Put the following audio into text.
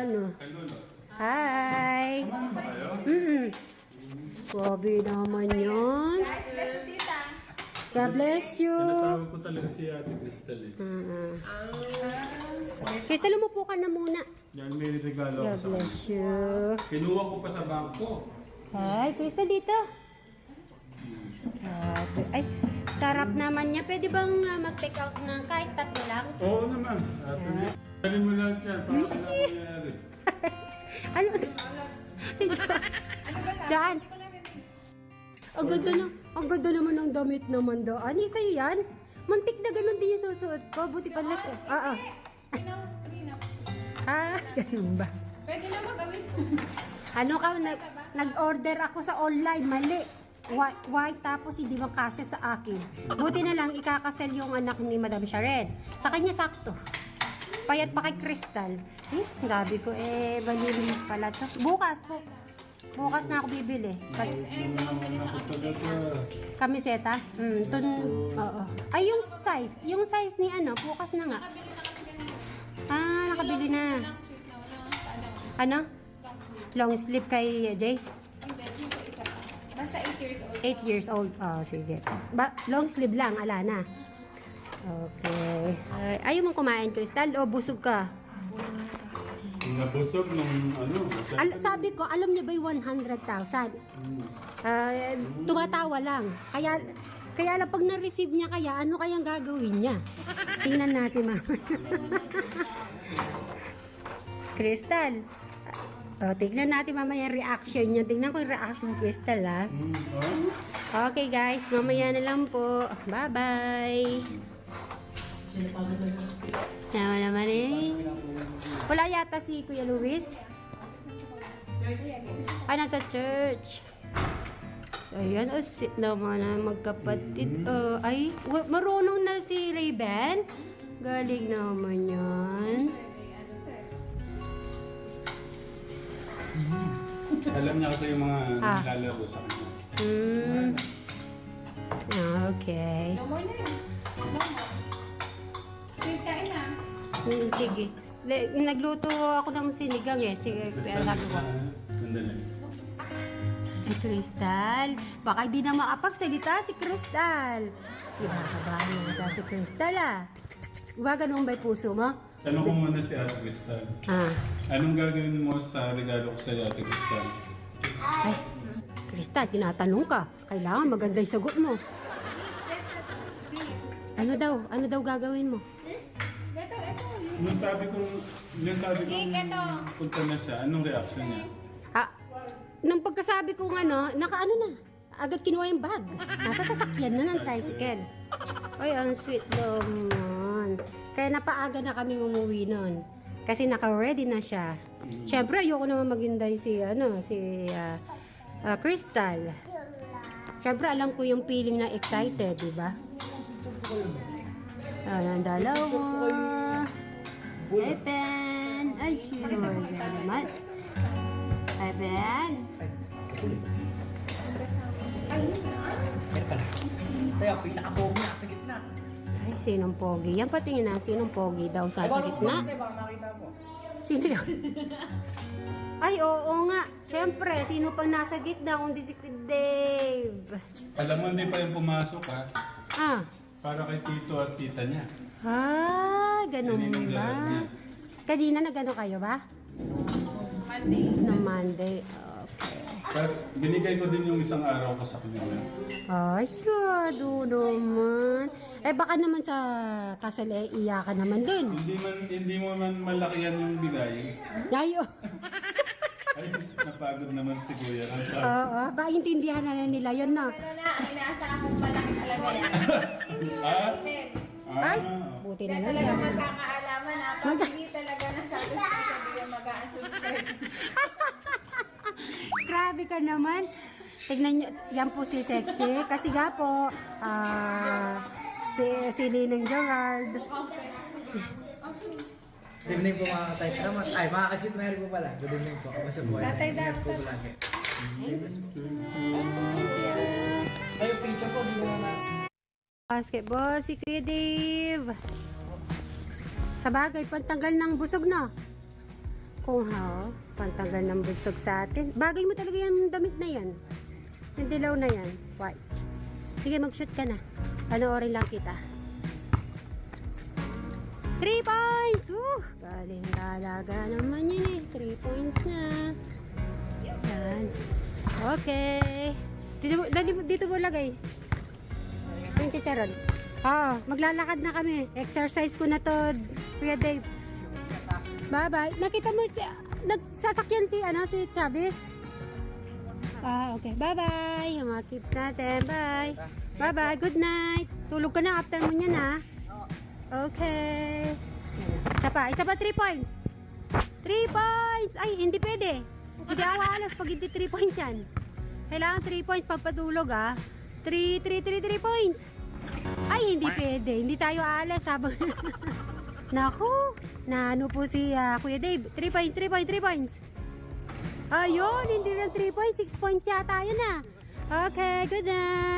Ano? Hi! Grabe naman yun. God bless you. Tinatawag ko talaga si Ate Crystal eh. Crystal, umupo ka na muna. Yan, may regalo God ako sa bless you. Kinuha ko pa sa bangko. Hi, Crystal, dito. Ay, sarap naman niya. Pwede bang mag-take out ng kahit tatlo lang? Oo naman. Ate, dali mo lahat yan. Para ka lang nangyari. Ano? Daan. Ang ganda naman ng damit naman doon. Ano sa'yo yan? Muntik na ganun din yung susuot ko. Buti pa lang. Ganun ba? Pwede na magamit. Ano ka, nag-order ako sa online, mali. White tapos hindi makasya sa akin. Buti na lang ikakasal yung anak ni Madam Sharon. Sa kanya sakto. Payat pa kay Crystal. Gabi ko balili pala to. Bukas po. Bukas na ako bibili. Kamiseta? Oo. Ay, yung size ni ano, bukas na nga. Nakabili na. Ano? Long sleeve kay Jace? Nasa 8 years old. 8 years old. Sige. Long sleeve lang, ala na. Okay. Ayaw mong kumain, Crystal? O busog ka? Nabusog nung ano. Sabi ko, alam niya ba yung 100,000? Tumatawa lang. Kaya lang pag na-receive niya ano kayang gagawin niya? Tingnan natin, mama. Crystal. Tingnan natin mamaya yung reaction niya. Tingnan ko yung reaction ni Crystal, ha? Okay, guys. Mamaya na lang po. Bye-bye. Sama naman eh. Wala yata si Kuya Luis. Nasa church. Ayan, sit naman na magkapatid. Ay, marunong na si Raven. Galing naman yan. Alam niya kasi yung mga nilalaro sa kanya. Okay. No more na yun. No more. Sweet kain na. Sige. Nagluto ako ng sinigang eh. Sige, sabi ko. Sandali. Ay, Crystal. Baka hindi na makapagsalita si Crystal. Kinakabahan mo na si Crystal, Ganun ba yung puso mo? Tanong ko muna si Ate Crystal. Anong gagawin mo sa regalo ko sa Ate Crystal? Ay, Crystal, tinatanong ka. Kailangan maganda yung sagot mo. Ano daw gagawin mo? Ito. Nung sabi ko punta na siya, anong reaction niya? Nung pagkasabi ko nakaano na. Agad kinuha yung bag. Nasa sasakyan na ng tricycle. Ay, ang sweet naman. Kaya napaaga na kami umuwi nun. Kasi naka-ready na siya. Siyempre, ayoko naman maghintay si Crystal. Siyempre, alam ko yung feeling na excited, di ba? Ang dalawa. Epen. Ay, sure naman. Epen. Kaya pinaka-pogi na sa gitna. Ay, sinong pogi? Yan patingin na, sinong pogi daw sa gitna? Baka makita mo. Sino yun? Ay, oo nga. Siyempre, sino pang nasa gitna kundi si Dave? Alam mo, hindi pa yung pumasok ha? Para kay tito at tita niya. Ganun Kaninang ba? lahat niya. Kanina nag-ano kayo ba? Monday. No, Monday. Tapos binigay ko din yung isang araw ko sa kanila. Ay, syado naman. Baka naman sa kasal iyakan naman din. Hindi mo man malaki yan yung bigay. Ayo. Ay, napagod naman si Kuya. Ang sabi. Oo, intindihan na nila yun, no? Pero inaasa akong malaking halaga yan. Ay, buti na Kaya lang. talaga magkakaalaman pag hindi talaga nasabi sa sabihin mag-unsubscribe. Grabe ka naman. Tignan nyo, yan po si Sexy. Kasi nga po, si Ninong Gerard. Good evening po mga ka-type naman. Ay, mga ka-sitmary po pala. Good evening po. Kamusta po? Tatay Ingat po dapat. lagi. Ay, picture po. Hindi mo na. Basketball, si Kuya Dave. Sa bagay, pantanggal ng busog na. Kung ha, pantanggal ng busog sa atin. Bagay mo talaga yung damit na yan. Yung dilaw na yan. White. Sige, mag-shoot ka na. Panoorin lang kita. 3 points! Galing talaga naman yun eh. 3 points na. Yan. Okay. Dito mo lagay. Yung chicharon. Maglalakad na kami. Exercise ko na to, Kuya Dave. Bye-bye. Nakita mo nagsasakyan si Travis? Okay. Bye-bye. Yung mga kids natin. Bye. Bye-bye. Good night. Tulog ka na after mo niyan, ha? Okay. Isa pa, 3 points. 3 points. Ay, hindi pwede. Hindi ako alas pag hindi 3 points yan. Kailangan 3 points pagpatulog, ha? 3 points. Ay, hindi pwede. Hindi tayo alas habang... Naku, naano po si Kuya Dave. 3 points. Ayun, hindi lang 3 points. 6 points yata yun, ha? Okay, good night.